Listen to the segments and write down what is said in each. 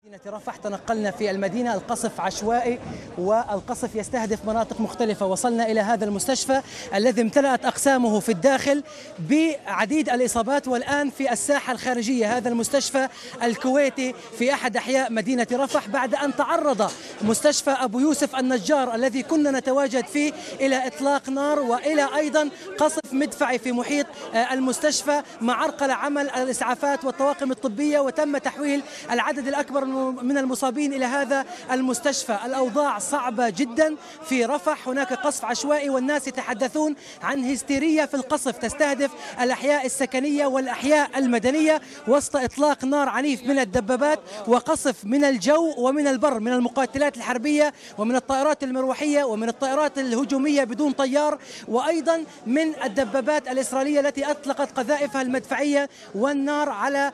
مدينة رفح تنقلنا في المدينة. القصف عشوائي والقصف يستهدف مناطق مختلفة. وصلنا إلى هذا المستشفى الذي امتلأت أقسامه في الداخل بعديد الإصابات، والآن في الساحة الخارجية هذا المستشفى الكويتي في أحد أحياء مدينة رفح، بعد أن تعرض مستشفى أبو يوسف النجار الذي كنا نتواجد فيه إلى إطلاق نار وإلى أيضا قصف مدفعي في محيط المستشفى، مع عرقل عمل الإسعافات والطواقم الطبية، وتم تحويل العدد الأكبر من المصابين إلى هذا المستشفى. الأوضاع صعبة جدا في رفح، هناك قصف عشوائي والناس يتحدثون عن هستيريا في القصف تستهدف الأحياء السكنية والأحياء المدنية وسط إطلاق نار عنيف من الدبابات وقصف من الجو ومن البر، من المقاتلات الحربية ومن الطائرات المروحية ومن الطائرات الهجومية بدون طيار، وأيضا من الدبابات الإسرائيلية التي أطلقت قذائفها المدفعية والنار على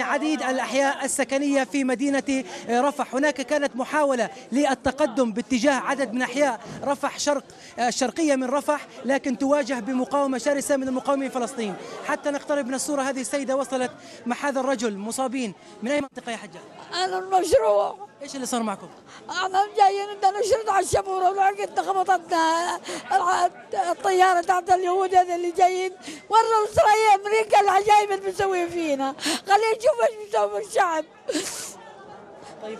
عديد الأحياء السكنية في مدينة رفح. هناك كانت محاولة للتقدم باتجاه عدد من أحياء رفح الشرقية من رفح، لكن تواجه بمقاومة شرسة من المقاومين في فلسطين. حتى نقترب من الصورة، هذه السيدة وصلت مع هذا الرجل مصابين. من أي منطقة يا حجة؟ أنا المشروع. إيش اللي صار معكم؟ احنا جايين بدنا نشرد على الشبوره، ولقيتنا خبطتنا الطياره تحت اليهود هذا اللي جايين. وروا اسرائيل امريكا العجايب اللي بتسوي فينا، خلينا نشوف ايش بيسوي بالشعب. طيب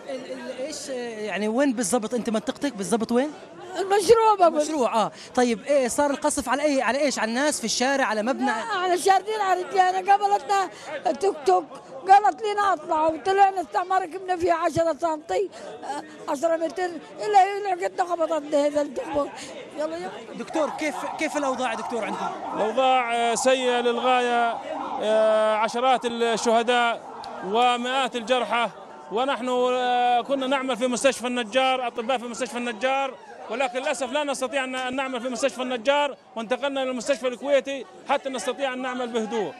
ايش وين بالضبط انت منطقتك بالضبط وين؟ المشروع بقول. المشروع طيب ايه صار القصف على ايه؟ على ايش؟ على الناس في الشارع، على مبنى؟ على شاردين، على رجالنا. قابلتنا توك توك، قالت لنا اطلعوا، طلعنا استعمار ركبنا فيها 10 سم 10 متر الا لقيتنا خبطتنا هذا الدكتور. يلا دكتور، كيف الاوضاع دكتور عندكم؟ الاوضاع سيئه للغايه، عشرات الشهداء ومئات الجرحى. ونحن كنا نعمل في مستشفى النجار، اطباء في مستشفى النجار، ولكن للاسف لا نستطيع ان نعمل في مستشفى النجار، وانتقلنا الى المستشفى الكويتي حتى نستطيع ان نعمل بهدوء.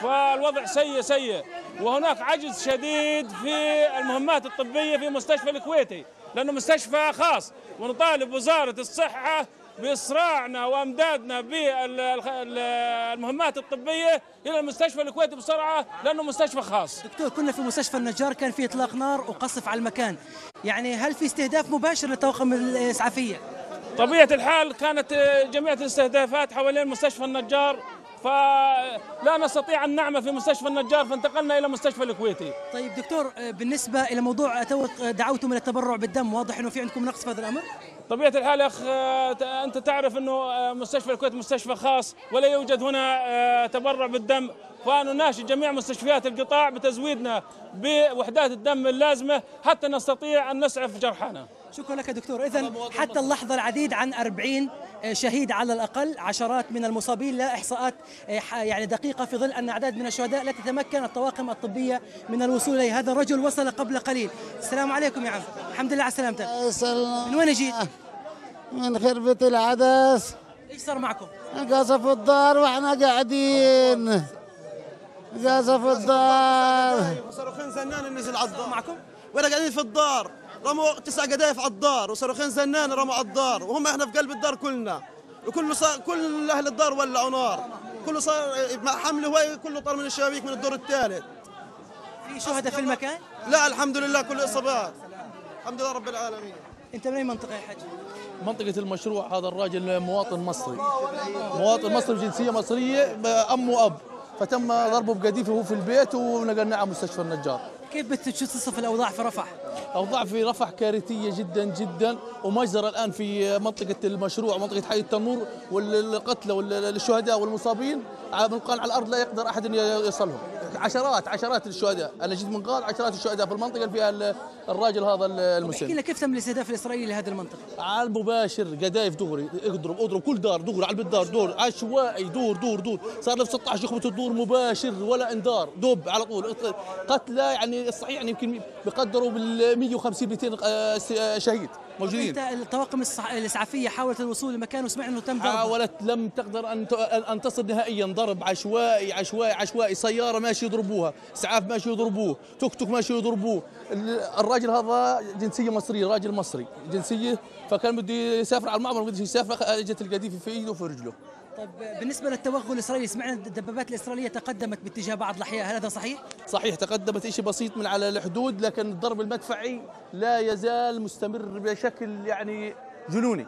فالوضع سيء، وهناك عجز شديد في المهمات الطبيه في مستشفى الكويتي، لانه مستشفى خاص، ونطالب وزاره الصحه بإسراعنا وامدادنا بالمهمات الطبيه الى المستشفى الكويتي بسرعه، لانه مستشفى خاص. دكتور، كنا في مستشفى النجار، كان في اطلاق نار وقصف على المكان، هل في استهداف مباشر للطواقم الاسعافيه؟ طبيعه الحال كانت جميع الاستهدافات حوالين مستشفى النجار، فلا نستطيع ان نعمل في مستشفى النجار، فانتقلنا الى مستشفى الكويتي. طيب دكتور، بالنسبه الى موضوع دعوتم الى التبرع بالدم، واضح انه في عندكم نقص في هذا الامر؟ طبيعه الحال يا اخ، انت تعرف انه مستشفى الكويت مستشفى خاص ولا يوجد هنا تبرع بالدم، ونناشد جميع مستشفيات القطاع بتزويدنا بوحدات الدم اللازمه حتى نستطيع ان نسعف جرحانا. شكرا لك دكتور. إذن حتى اللحظة العديد عن 40 شهيد على الأقل، عشرات من المصابين، لا إحصاءات دقيقة، في ظل أن أعداد من الشهداء لا تتمكن الطواقم الطبية من الوصول إليه. هذا الرجل وصل قبل قليل. السلام عليكم يا عم، الحمد لله على سلامتك. من وين جيت؟ من خربة العدس. إيش صار معكم؟ قصفوا الدار واحنا قاعدين. قصفوا الدار. وصاروخين زنان نزل على الدار معكم؟ واحنا قاعدين في الدار، رموا 9 قذائف على الدار وصاروخين زنان رموا على الدار، وهم احنا في قلب الدار كلنا، كل اهل الدار ولعوا نار، كله صار حمل هواي، كله طار من الشبابيك من الدور الثالث. في شهداء في المكان؟ لا الحمد لله، كل اصابات الحمد لله رب العالمين. انت من اي منطقه يا حاج؟ منطقة المشروع. هذا الراجل مواطن مصري، بجنسية مصرية، أم وأب، فتم ضربه بقذيفه وهو في البيت ونقلناه على مستشفى النجار. كيف بتصف الأوضاع في رفح؟ أوضاع في رفح كارثية جدا جدا، ومجزرة الآن في منطقة المشروع، منطقة حي التنور، والقتلى والشهداء والمصابين منقال على الأرض، لا يقدر أحد أن يصلهم. عشرات الشهداء، أنا جيت من قاد، عشرات الشهداء في المنطقة اللي فيها الراجل هذا المسن. احكي لنا كيف تم الاستهداف الإسرائيلي لهذه المنطقة؟ على المباشر، قذايف دغري، اضرب كل دار دغري على البيت، دور عشوائي، دور صار له 16 يخبطوا الدور مباشر ولا انذار، دوب على طول قتلى. الصحيح يمكن بقدروا بال 150 200 شهيد موجودين. انت الطواقم الاسعافيه حاولت الوصول لمكان وسمعنا انه تم ضربه. حاولت، لم تقدر ان تصل نهائيا، ضرب عشوائي، سياره ماشي يضربوها، اسعاف ماشي يضربوه، توك توك ماشي يضربوه. الراجل هذا جنسيه مصريه، راجل مصري جنسيه، فكان بده يسافر على المعبر، ما بدش يسافر، اجت القذيفه في ايده وفي رجله. طيب بالنسبة للتوغل الإسرائيلي، سمعنا الدبابات الإسرائيلية تقدمت باتجاه بعض الأحياء، هل هذا صحيح؟ صحيح، تقدمت شيء بسيط من على الحدود، لكن الضرب المدفعي لا يزال مستمر بشكل يعني جنوني.